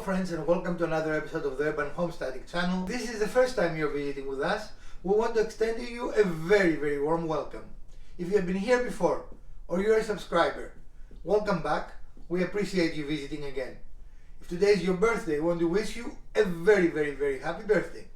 friends, and welcome to another episode of the Urban Homesteading channel. This is the first time you're visiting with us. We want to extend to you a very warm welcome. If you have been here before or you're a subscriber, welcome back. We appreciate you visiting again. If today is your birthday, we want to wish you a very happy birthday.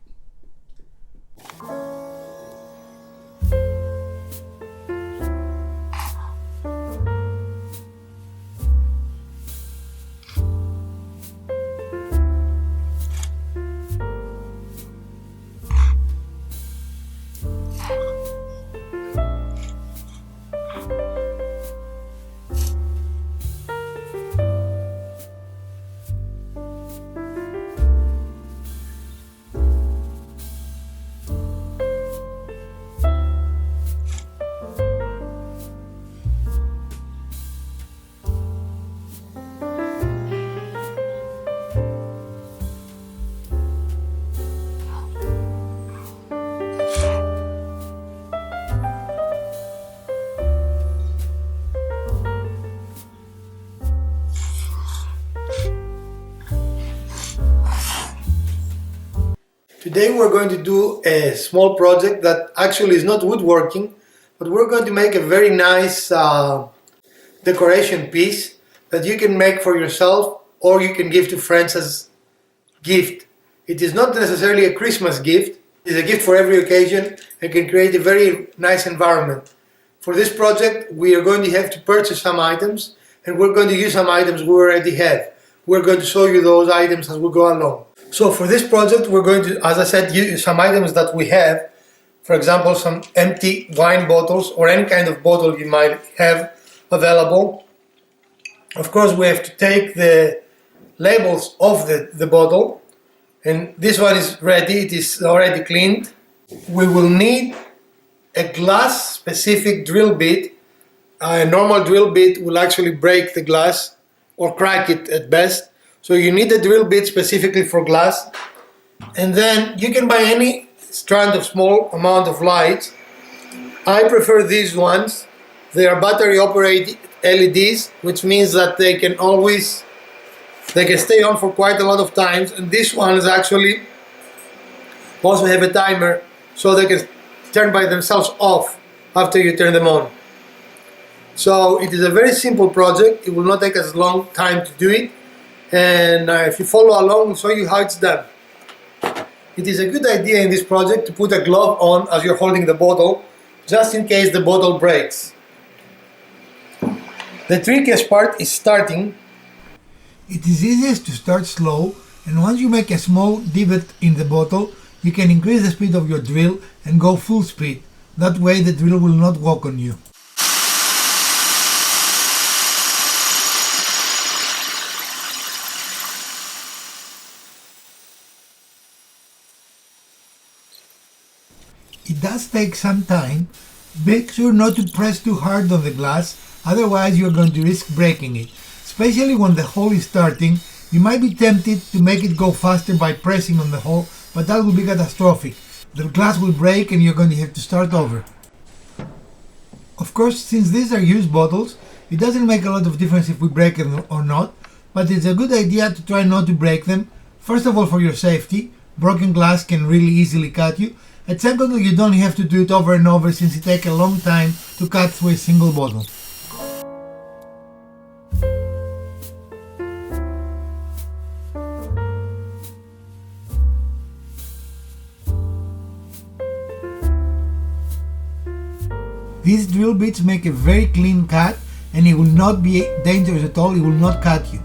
Today we're going to do a small project that actually is not woodworking, but we're going to make a very nice decoration piece that you can make for yourself or you can give to friends as gift. It is not necessarily a Christmas gift, it's a gift for every occasion and can create a very nice environment. For this project we are going to have to purchase some items, and we're going to use some items we already have. We're going to show you those items as we go along. So for this project we're going to, as I said, use some items that we have. For example, some empty wine bottles or any kind of bottle you might have available. Of course we have to take the labels off the bottle, and this one is ready, it is already cleaned. We will need a glass specific drill bit. A normal drill bit will actually break the glass or crack it at best. So you need a drill bit specifically for glass, and then you can buy any strand of small amount of lights. I prefer these ones. They are battery operated LEDs, which means that they can stay on for quite a lot of times, and these ones actually also have a timer so they can turn by themselves off after you turn them on. So it is a very simple project. It will not take us a long time to do it. And if you follow along, we'll show you how it's done. It is a good idea in this project to put a glove on as you're holding the bottle, just in case the bottle breaks. The trickiest part is starting. It is easiest to start slow, and once you make a small divot in the bottle, you can increase the speed of your drill and go full speed. That way the drill will not walk on you. It does take some time. Make sure not to press too hard on the glass, otherwise you're going to risk breaking it. Especially when the hole is starting, you might be tempted to make it go faster by pressing on the hole, but that will be catastrophic. The glass will break and you're going to have to start over. Of course, since these are used bottles, it doesn't make a lot of difference if we break them or not, but it's a good idea to try not to break them. First of all, for your safety. Broken glass can really easily cut you. And secondly, you don't have to do it over and over, since it takes a long time to cut through a single bottle. These drill bits make a very clean cut, and it will not be dangerous at all, it will not cut you.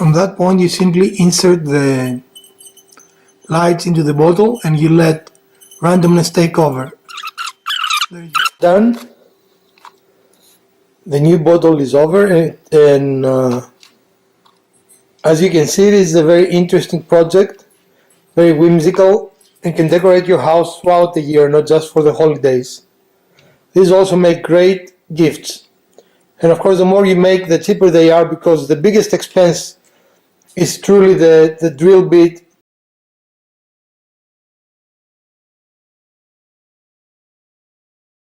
From that point, you simply insert the lights into the bottle and you let randomness take over. Done. The new bottle is over, and as you can see, it is a very interesting project, very whimsical, and can decorate your house throughout the year, not just for the holidays. These also make great gifts. And of course, the more you make, the cheaper they are, because the biggest expense is truly the drill bit